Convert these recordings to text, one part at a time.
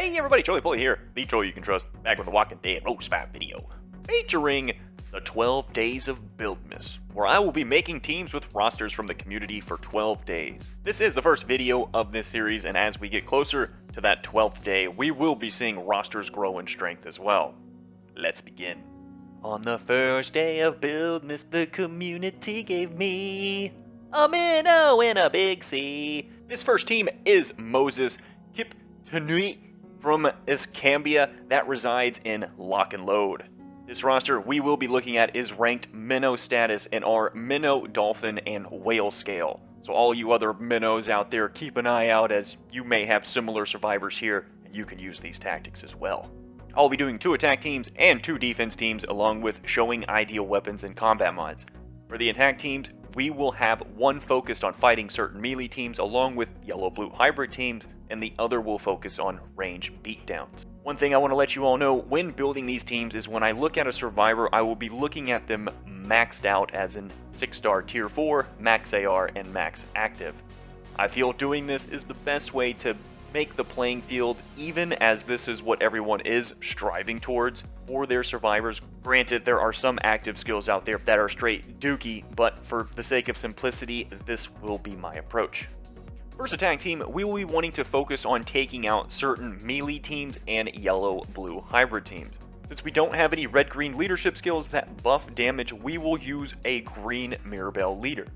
Hey everybody, Troy Pulley here, the Troy you can trust, back with the Walking Dead Roast 5 video, featuring the 12 Days of Buildmas, where I will be making teams with rosters from the community for 12 days. This is the first video of this series, and as we get closer to that 12th day, we will be seeing rosters grow in strength as well. Let's begin. On the first day of Buildmas, the community gave me a Minnow and a big C. This first team is Moses Kiptanui from Escambia that resides in Lock and Load. This roster we will be looking at is ranked Minnow status in our Minnow, Dolphin, and Whale scale. So all you other Minnows out there, keep an eye out as you may have similar survivors here and you can use these tactics as well. I'll be doing 2 attack teams and 2 defense teams along with showing ideal weapons and combat mods. For the attack teams, we will have one focused on fighting certain melee teams along with yellow-blue hybrid teams, and the other will focus on range beatdowns. One thing I want to let you all know when building these teams is when I look at a survivor, I will be looking at them maxed out as in 6-star tier 4, max AR, and max active. I feel doing this is the best way to make the playing field even, as this is what everyone is striving towards for their survivors. Granted, there are some active skills out there that are straight dookie, but for the sake of simplicity, this will be my approach. First attack team, we will be wanting to focus on taking out certain melee teams and yellow-blue hybrid teams. Since we don't have any red-green leadership skills that buff damage, we will use a green Mirabelle leader.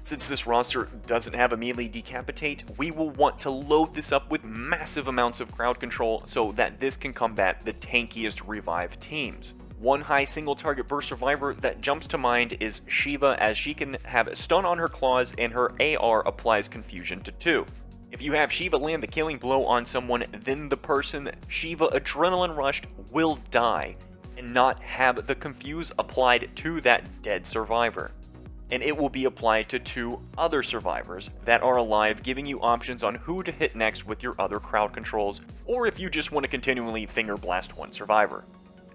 Since this roster doesn't have a melee decapitate, we will want to load this up with massive amounts of crowd control so that this can combat the tankiest revive teams. One high single target burst survivor that jumps to mind is Shiva, as she can have stun on her claws and her AR applies confusion to 2. If you have Shiva land the killing blow on someone, then the person Shiva adrenaline rushed will die and not have the confuse applied to that dead survivor. And it will be applied to 2 other survivors that are alive, giving you options on who to hit next with your other crowd controls, or if you just want to continually finger blast one survivor.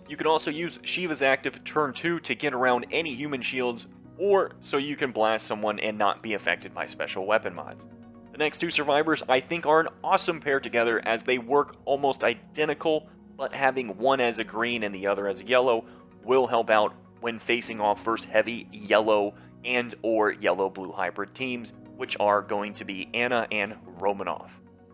You can also use Shiva's active turn 2 to get around any human shields, or so you can blast someone and not be affected by special weapon mods. The next 2 survivors I think are an awesome pair together as they work almost identical, but having one as a green and the other as a yellow will help out when facing off first heavy yellow and or yellow-blue hybrid teams, which are going to be Anna and Romanov.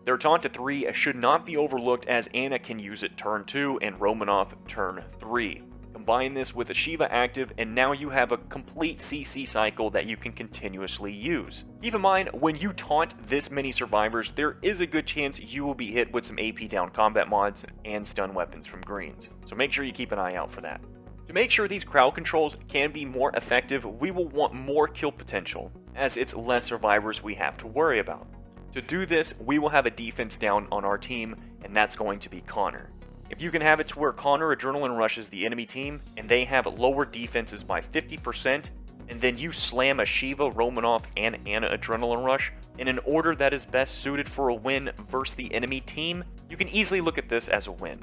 Their taunt to 3 should not be overlooked, as Anna can use it turn 2 and Romanov turn 3. Combine this with a Shiva active and now you have a complete CC cycle that you can continuously use. Keep in mind, when you taunt this many survivors, there is a good chance you will be hit with some AP down combat mods and stun weapons from greens, so make sure you keep an eye out for that. To make sure these crowd controls can be more effective, we will want more kill potential, as it's less survivors we have to worry about. To do this, we will have a defense down on our team, and that's going to be Connor. If you can have it to where Connor adrenaline rushes the enemy team, and they have lower defenses by 50%, and then you slam a Shiva, Romanov, and Anna adrenaline rush in an order that is best suited for a win versus the enemy team, you can easily look at this as a win.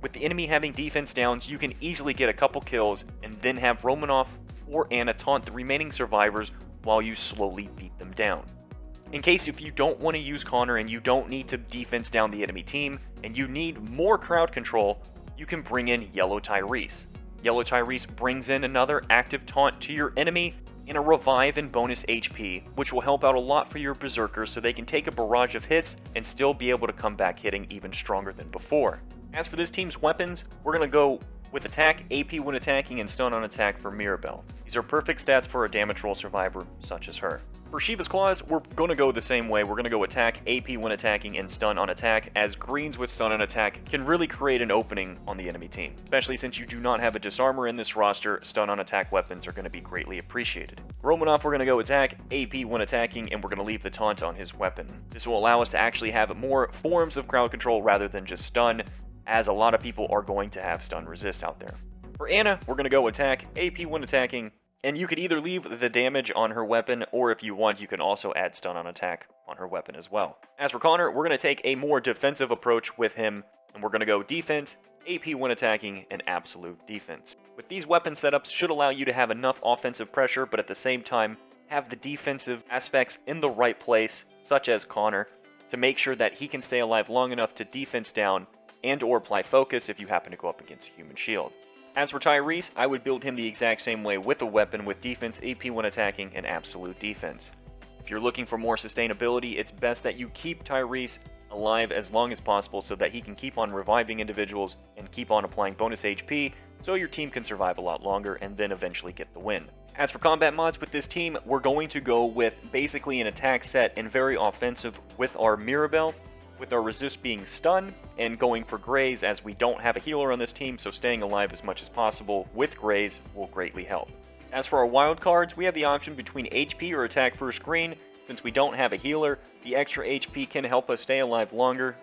With the enemy having defense downs, you can easily get a couple kills and then have Romanov or Anna taunt the remaining survivors while you slowly beat them down. In case if you don't want to use Connor and you don't need to defense down the enemy team and you need more crowd control, you can bring in Yellow Tyrese. Yellow Tyrese brings in another active taunt to your enemy and a revive and bonus HP, which will help out a lot for your berserkers so they can take a barrage of hits and still be able to come back hitting even stronger than before. As for this team's weapons, we're going to go with attack, AP when attacking, and stun on attack for Mirabelle. These are perfect stats for a damage roll survivor such as her. For Shiva's Claws, we're going to go the same way. We're going to go attack, AP when attacking, and stun on attack, as greens with stun on attack can really create an opening on the enemy team. Especially since you do not have a disarmor in this roster, stun on attack weapons are going to be greatly appreciated. Romanov, we're going to go attack, AP when attacking, and we're going to leave the taunt on his weapon. This will allow us to actually have more forms of crowd control rather than just stun, as a lot of people are going to have stun resist out there. For Anna, we're going to go attack, AP when attacking, and you could either leave the damage on her weapon, or if you want, you can also add stun on attack on her weapon as well. As for Connor, we're going to take a more defensive approach with him, and we're going to go defense, AP when attacking, and absolute defense. With these weapon setups should allow you to have enough offensive pressure, but at the same time, have the defensive aspects in the right place, such as Connor, to make sure that he can stay alive long enough to defense down and or apply focus if you happen to go up against a human shield. As for Tyrese, I would build him the exact same way with a weapon with defense, AP when attacking, and absolute defense. If you're looking for more sustainability, it's best that you keep Tyrese alive as long as possible so that he can keep on reviving individuals and keep on applying bonus HP so your team can survive a lot longer and then eventually get the win. As for combat mods with this team, we're going to go with basically an attack set and very offensive with our Mirabelle, with our resist being stun, and going for Graze as we don't have a healer on this team, so staying alive as much as possible with Graze will greatly help. As for our wild cards, we have the option between HP or attack first green. Since we don't have a healer, the extra HP can help us stay alive longer,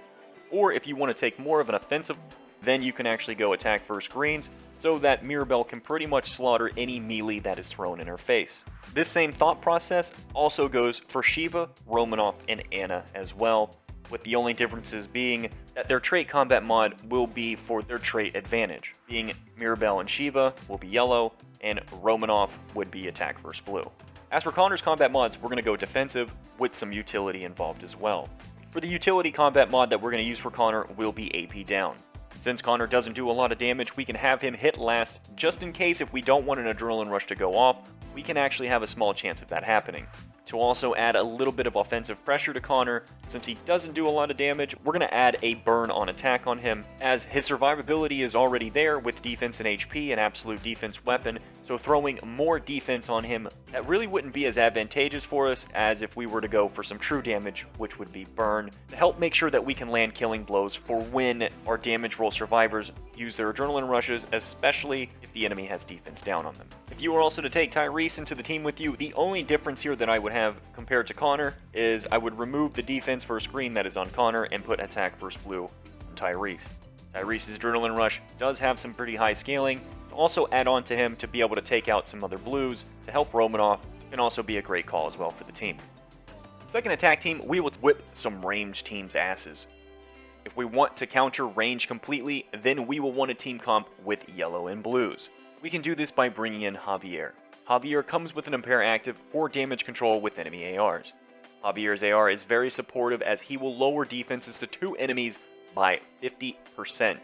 or if you want to take more of an offensive, then you can actually go attack first greens, so that Mirabelle can pretty much slaughter any melee that is thrown in her face. This same thought process also goes for Shiva, Romanov, and Anna as well, with the only differences being that their trait combat mod will be for their trait advantage, being Mirabelle and Shiva will be yellow, and Romanov would be attack versus blue. As for Connor's combat mods, we're going to go defensive with some utility involved as well. For the utility combat mod that we're going to use for Connor will be AP down. Since Connor doesn't do a lot of damage, we can have him hit last just in case if we don't want an adrenaline rush to go off, we can actually have a small chance of that happening. To also add a little bit of offensive pressure to Connor, since he doesn't do a lot of damage, we're going to add a burn on attack on him, as his survivability is already there with defense and HP and absolute defense weapon, so throwing more defense on him, that really wouldn't be as advantageous for us as if we were to go for some true damage, which would be burn, to help make sure that we can land killing blows for when our damage roll survivors use their adrenaline rushes, especially if the enemy has defense down on them. If you were also to take Tyrese into the team with you, the only difference here that I would have compared to Connor is I would remove the defense first green that is on Connor and put attack first blue on Tyrese. Tyrese's adrenaline rush does have some pretty high scaling. Also add on to him to be able to take out some other blues to help Romanov can also be a great call as well for the team. Second attack team, we will whip some range teams' asses. If we want to counter range completely, then we will want a team comp with yellow and blues. We can do this by bringing in Javier. Javier comes with an impair active for damage control with enemy ARs. Javier's AR is very supportive as he will lower defenses to 2 enemies by 50%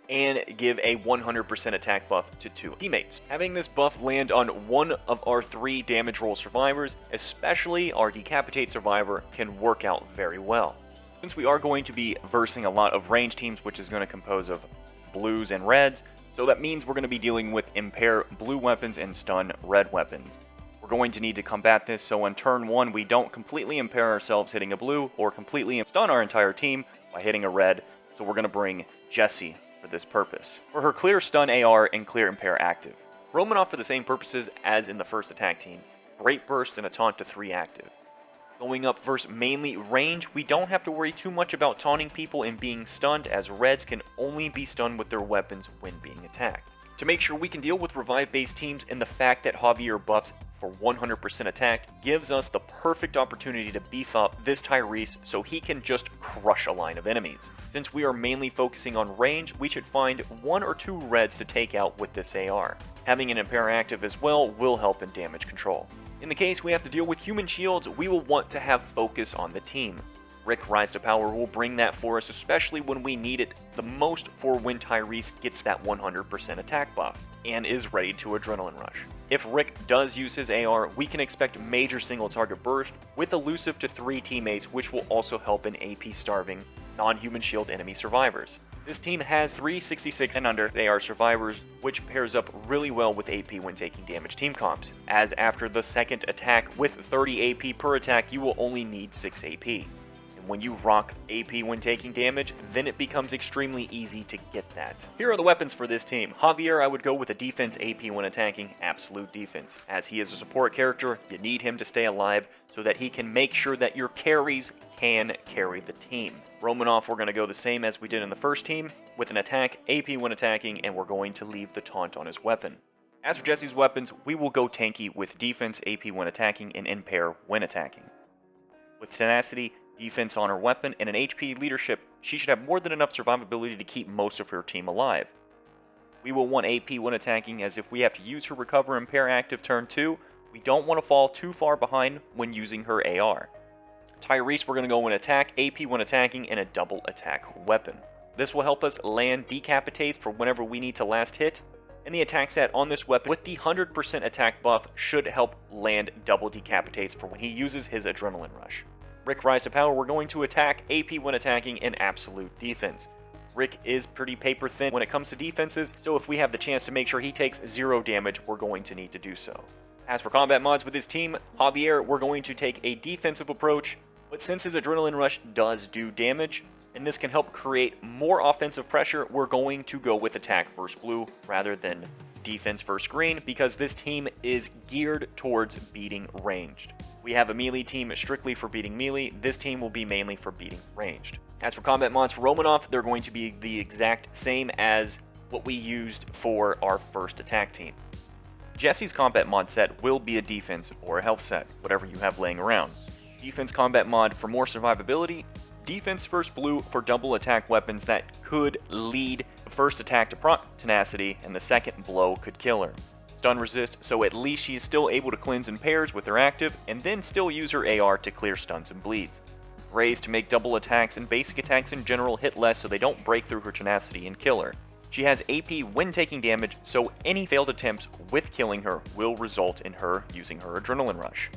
and give a 100% attack buff to 2 teammates. Having this buff land on one of our 3 damage roll survivors, especially our decapitate survivor, can work out very well. Since we are going to be versing a lot of range teams, which is going to compose of blues and reds, so that means we're going to be dealing with impair blue weapons and stun red weapons. We're going to need to combat this so on turn 1 we don't completely impair ourselves hitting a blue or completely stun our entire team by hitting a red, so we're going to bring Jessie for this purpose, for her clear stun AR and clear impair active. Romanov for the same purposes as in the first attack team, great burst and a taunt to 3 active. Going up versus mainly range, we don't have to worry too much about taunting people and being stunned, as reds can only be stunned with their weapons when being attacked. To make sure we can deal with revive-based teams, and the fact that Javier buffs for 100% attack gives us the perfect opportunity to beef up this Tyrese so he can just crush a line of enemies. Since we are mainly focusing on range, we should find 1 or 2 reds to take out with this AR. Having an impair active as well will help in damage control. In the case we have to deal with human shields, we will want to have focus on the team. Rick Rise to Power will bring that for us, especially when we need it the most, for when Tyrese gets that 100% attack buff and is ready to adrenaline rush. If Rick does use his AR, we can expect major single target burst with elusive to 3 teammates, which will also help in AP starving non-human shield enemy survivors. This team has 3 66 and under AR survivors, which pairs up really well with AP when taking damage team comps, as after the second attack with 30 AP per attack, you will only need 6 AP. And when you rock AP when taking damage, then it becomes extremely easy to get that. Here are the weapons for this team. Javier, I would go with a defense AP when attacking, absolute defense. As he is a support character, you need him to stay alive so that he can make sure that your carries can carry the team. Romanov, we're going to go the same as we did in the first team, with an attack, AP when attacking, and we're going to leave the taunt on his weapon. As for Jesse's weapons, we will go tanky with defense, AP when attacking, and impair when attacking. With tenacity, defense on her weapon, and an HP leadership, she should have more than enough survivability to keep most of her team alive. We will want AP when attacking, as if we have to use her recover impair active turn 2, we don't want to fall too far behind when using her AR. Tyrese, we're going to go in attack, AP when attacking, and a double attack weapon. This will help us land decapitates for whenever we need to last hit, and the attack stat on this weapon with the 100% attack buff should help land double decapitates for when he uses his adrenaline rush. Rick Rise to Power, we're going to attack, AP when attacking, and absolute defense. Rick is pretty paper thin when it comes to defenses, so if we have the chance to make sure he takes 0 damage, we're going to need to do so. As for combat mods with his team, Javier, we're going to take a defensive approach, but since his adrenaline rush does do damage, and this can help create more offensive pressure, we're going to go with attack versus blue rather than defense versus green, because this team is geared towards beating ranged. We have a melee team strictly for beating melee. This team will be mainly for beating ranged. As for combat mods for Romanov, they're going to be the exact same as what we used for our first attack team. Jesse's combat mod set will be a defense or a health set, whatever you have laying around. Defense combat mod for more survivability, defense first blue for double attack weapons that could lead the first attack to proc tenacity and the second blow could kill her. Stun resist, so at least she is still able to cleanse in pairs with her active and then still use her AR to clear stuns and bleeds. Raise to make double attacks and basic attacks in general hit less so they don't break through her tenacity and kill her. She has AP when taking damage, so any failed attempts with killing her will result in her using her adrenaline rush.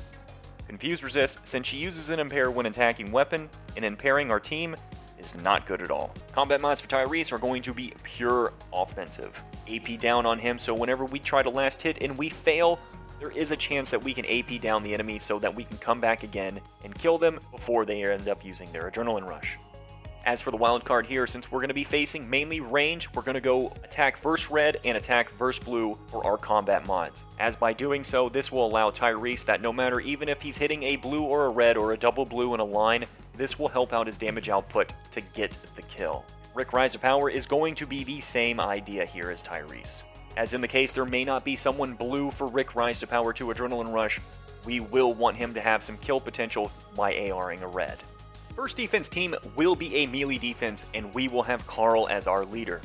Confuse resist, since she uses an impair when attacking weapon, and impairing our team is not good at all. Combat mods for Tyrese are going to be pure offensive. AP down on him, so whenever we try to last hit and we fail, there is a chance that we can AP down the enemy so that we can come back again and kill them before they end up using their adrenaline rush. As for the wild card here, since we're going to be facing mainly range, we're going to go attack versus red and attack versus blue for our combat mods. As by doing so, this will allow Tyrese that no matter even if he's hitting a blue or a red or a double blue in a line, this will help out his damage output to get the kill. Rick Rise to Power is going to be the same idea here as Tyrese. As in the case there may not be someone blue for Rick Rise to Power to Adrenaline Rush, we will want him to have some kill potential by ARing a red. First defense team will be a melee defense, and we will have Carl as our leader.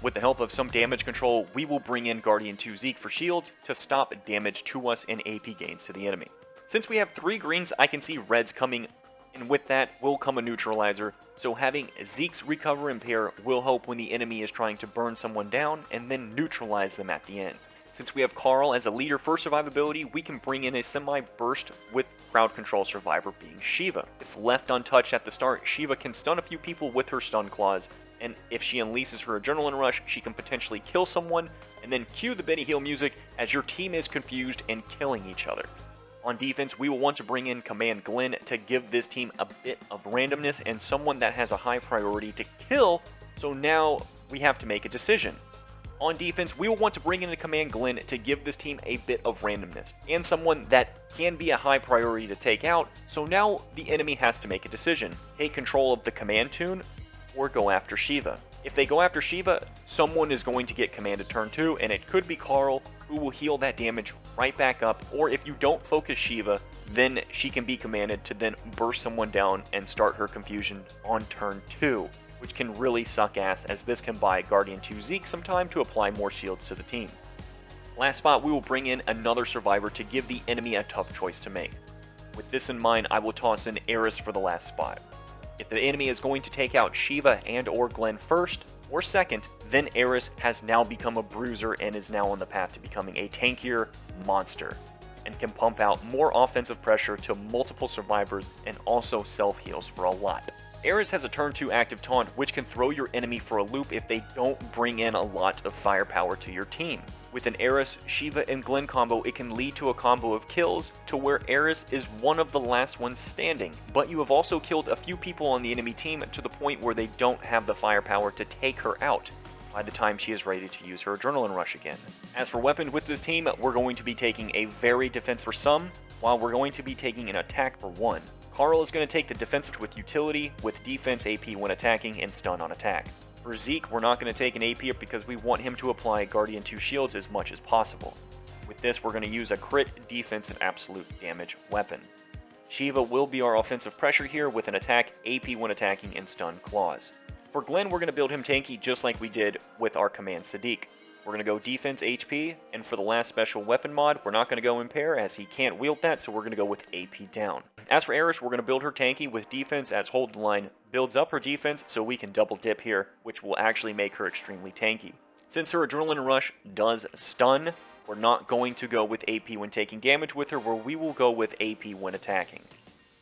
With the help of some damage control, we will bring in Guardian 2 Zeke for shields to stop damage to us and AP gains to the enemy. Since we have 3 greens, I can see reds coming, and with that will come a neutralizer, so having Zeke's recover impair will help when the enemy is trying to burn someone down and then neutralize them at the end. Since we have Carl as a leader for survivability, we can bring in a semi-burst with crowd control survivor being Shiva. If left untouched at the start, Shiva can stun a few people with her stun claws, and if she unleashes her adrenaline rush, she can potentially kill someone, and then cue the Benny Hill music as your team is confused and killing each other. On defense, we will want to bring in Command Glenn to give this team a bit of randomness and someone that has a high priority to kill, so now we have to make a decision. On defense, we will want to bring in a Command Glenn to give this team a bit of randomness, and someone that can be a high priority to take out, so now the enemy has to make a decision. Take control of the command tune, or go after Shiva. If they go after Shiva, someone is going to get commanded turn 2, and it could be Carl, who will heal that damage right back up, or if you don't focus Shiva, then she can be commanded to then burst someone down and start her confusion on turn 2. Which can really suck ass, as this can buy Guardian 2 Zeke some time to apply more shields to the team. Last spot, we will bring in another survivor to give the enemy a tough choice to make. With this in mind, I will toss in Eris for the last spot. If the enemy is going to take out Shiva and or Glenn first or second, then Eris has now become a bruiser and is now on the path to becoming a tankier monster, and can pump out more offensive pressure to multiple survivors and also self-heals for a lot. Eris has a turn 2 active taunt, which can throw your enemy for a loop if they don't bring in a lot of firepower to your team. With an Eris, Shiva, and Glenn combo, it can lead to a combo of kills to where Eris is one of the last ones standing, but you have also killed a few people on the enemy team to the point where they don't have the firepower to take her out by the time she is ready to use her adrenaline rush again. As for weapons with this team, we're going to be taking a very defense for some, while we're going to be taking an attack for one. Carl is going to take the defensive with utility, with defense AP when attacking, and stun on attack. For Zeke, we're not going to take an AP up because we want him to apply Guardian 2 shields as much as possible. With this, we're going to use a crit, defense, and absolute damage weapon. Shiva will be our offensive pressure here with an attack, AP when attacking, and stun claws. For Glenn, we're going to build him tanky just like we did with our Command Sadiq. we're going to go defense HP, and for the last special weapon mod, we're not going to go impair as he can't wield that, so we're going to go with AP down. As for Eris, we're going to build her tanky with defense as hold the line builds up her defense so we can double dip here, which will actually make her extremely tanky. Since her Adrenaline Rush does stun, we're not going to go with AP when taking damage with her, where we will go with AP when attacking.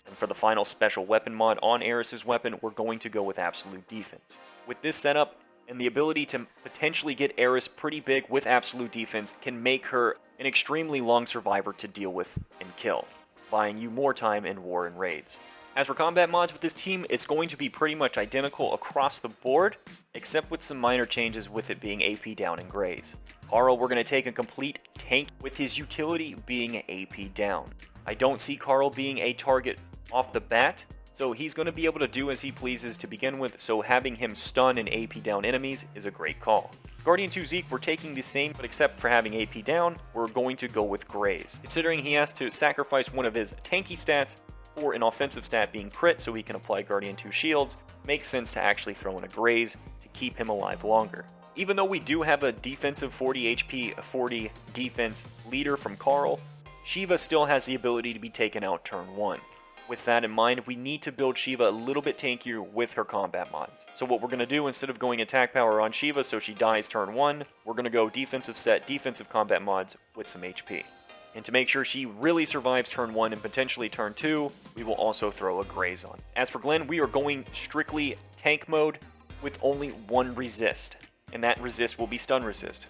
And for the final special weapon mod on Eris's weapon, we're going to go with absolute defense. With this setup, and the ability to potentially get Eris pretty big with absolute defense can make her an extremely long survivor to deal with and kill, buying you more time in war and raids. As for combat mods with this team, it's going to be pretty much identical across the board, except with some minor changes with it being AP down and Graze. Carl, we're going to take a complete tank with his utility being AP down. I don't see Carl being a target off the bat, so he's going to be able to do as he pleases to begin with, so having him stun and AP down enemies is a great call. Guardian 2 Zeke, we're taking the same, but except for having AP down, we're going to go with Graze. Considering he has to sacrifice one of his tanky stats for an offensive stat being crit so he can apply Guardian 2 shields, makes sense to actually throw in a Graze to keep him alive longer. Even though we do have a defensive 40 HP, 40 defense leader from Carl, Shiva still has the ability to be taken out turn 1. With that in mind, we need to build Shiva a little bit tankier with her combat mods. So what we're going to do, instead of going attack power on Shiva so she dies turn 1, we're going to go defensive set, defensive combat mods with some HP. And to make sure she really survives turn 1 and potentially turn 2, we will also throw a Graze on. As for Glenn, we are going strictly tank mode with only one resist, and that resist will be stun resist.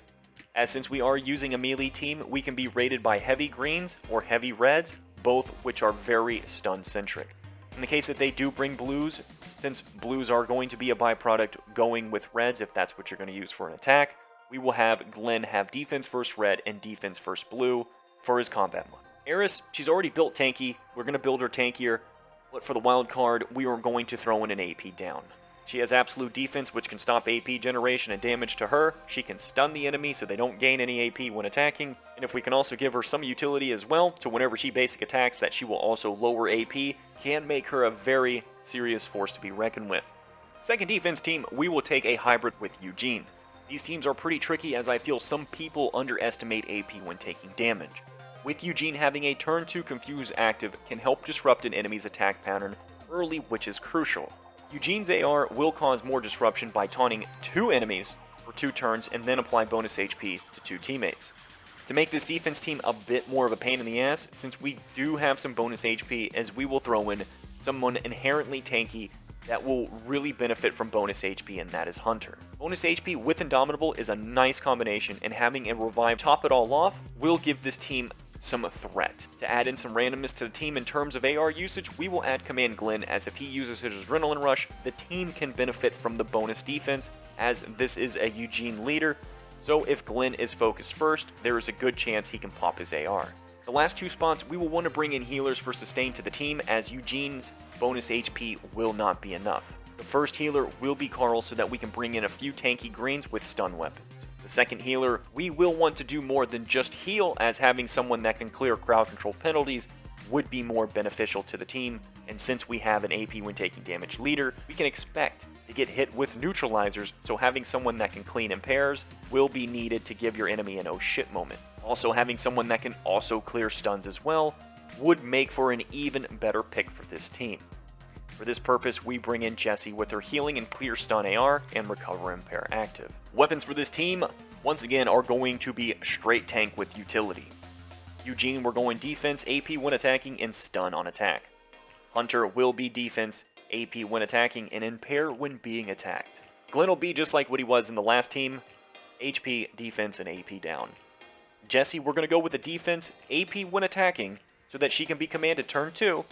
As since we are using a melee team, we can be rated by heavy greens or heavy reds, both which are very stun-centric. In the case that they do bring blues, since blues are going to be a byproduct going with reds if that's what you're going to use for an attack, we will have Glenn have defense first red and defense first blue for his combat mod. Eris, she's already built tanky, we're going to build her tankier, but for the wild card, we are going to throw in an AP down. She has absolute defense, which can stop AP generation and damage to her. She can stun the enemy so they don't gain any AP when attacking. And if we can also give her some utility as well, to whenever she basic attacks that she will also lower AP, can make her a very serious force to be reckoned with. Second defense team, we will take a hybrid with Eugene. These teams are pretty tricky as I feel some people underestimate AP when taking damage. With Eugene having a turn 2 Confuse active can help disrupt an enemy's attack pattern early, which is crucial. Eugene's AR will cause more disruption by taunting 2 enemies for 2 turns and then apply bonus HP to 2 teammates. To make this defense team a bit more of a pain in the ass, since we do have some bonus HP, as we will throw in someone inherently tanky that will really benefit from bonus HP, and that is Hunter. Bonus HP with Indomitable is a nice combination, and having a revive top it all off will give this team some threat. To add in some randomness to the team in terms of AR usage, we will add Command Glenn, as if he uses his Adrenaline Rush, the team can benefit from the bonus defense, as this is a Eugene leader, so if Glenn is focused first, there is a good chance he can pop his AR. The last 2 spots, we will want to bring in healers for sustain to the team, as Eugene's bonus HP will not be enough. The first healer will be Carl, so that we can bring in a few tanky greens with stun weapons. The second healer, we will want to do more than just heal, as having someone that can clear crowd control penalties would be more beneficial to the team, and since we have an AP when taking damage leader, we can expect to get hit with neutralizers, so having someone that can clean impairs will be needed to give your enemy an oh shit moment. Also, having someone that can also clear stuns as well would make for an even better pick for this team. For this purpose, we bring in Jessie with her healing and clear stun AR and recover impair active. Weapons for this team, once again, are going to be straight tank with utility. Eugene, we're going defense, AP when attacking, and stun on attack. Hunter will be defense, AP when attacking, and impair when being attacked. Glenn will be just like what he was in the last team, HP, defense, and AP down. Jessie, we're going to go with the defense, AP when attacking, so that she can be commanded turn 2,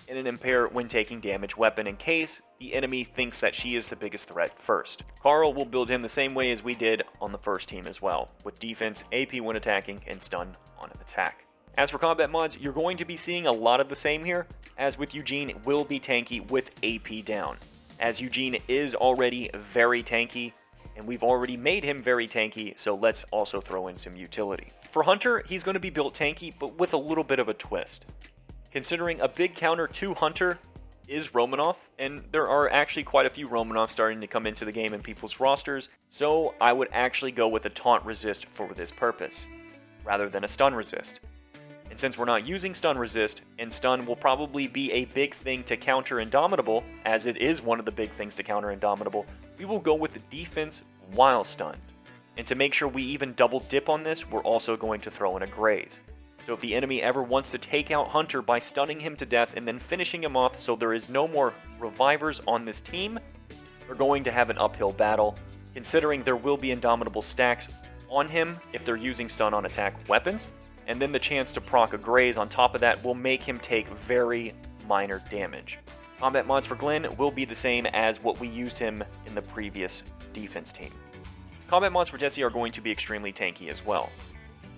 and an impair when taking damage weapon in case the enemy thinks that she is the biggest threat first. Carl will build him the same way as we did on the first team as well, with defense, AP when attacking, and stun on an attack. As for combat mods, you're going to be seeing a lot of the same here, as with Eugene, it will be tanky with AP down. As Eugene is already very tanky, and we've already made him very tanky, so let's also throw in some utility. For Hunter, he's going to be built tanky, but with a little bit of a twist. Considering a big counter to Hunter is Romanov, and there are actually quite a few Romanovs starting to come into the game in people's rosters, so I would actually go with a taunt resist for this purpose, rather than a stun resist. And since we're not using stun resist, and stun will probably be a big thing to counter Indomitable, as it is one of the big things to counter Indomitable, we will go with the defense while stunned. And to make sure we even double dip on this, we're also going to throw in a graze. So if the enemy ever wants to take out Hunter by stunning him to death and then finishing him off so there is no more revivers on this team, they're going to have an uphill battle, considering there will be Indomitable stacks on him if they're using stun on attack weapons, and then the chance to proc a graze on top of that will make him take very minor damage. Combat mods for Glenn will be the same as what we used him in the previous defense team. Combat mods for Jesse are going to be extremely tanky as well.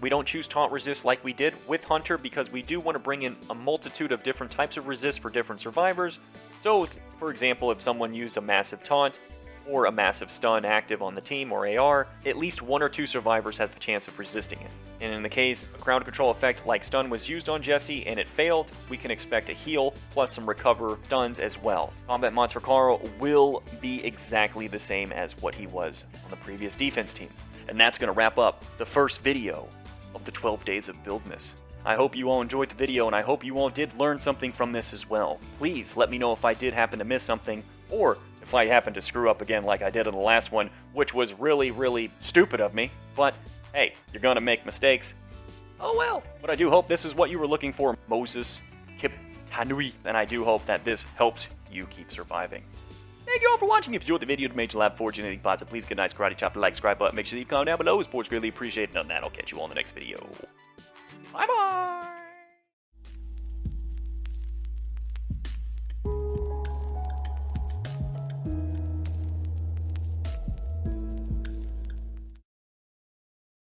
We don't choose taunt resist like we did with Hunter because we do want to bring in a multitude of different types of resist for different survivors. So, for example, if someone used a massive taunt or a massive stun active on the team or AR, at least 1 or 2 survivors have the chance of resisting it. And in the case a crowd control effect like stun was used on Jesse and it failed, we can expect a heal plus some recover stuns as well. Combat mods for Carl will be exactly the same as what he was on the previous defense team. And that's going to wrap up the first video of the 12 days of Buildmas. I hope you all enjoyed the video and I hope you all did learn something from this as well. Please let me know if I did happen to miss something, or if I happen to screw up again like I did in the last one, which was really stupid of me. But hey, you're gonna make mistakes. Oh well. But I do hope this is what you were looking for, Moses Kiptanui, and I do hope that this helps you keep surviving. Thank you all for watching. If you enjoyed the video, to Major Lab Forge, anything positive, please get a nice karate chop, the like, subscribe button. Make sure you comment down below. Sports greatly appreciate it. Other than that, I'll catch you all in the next video. Bye bye.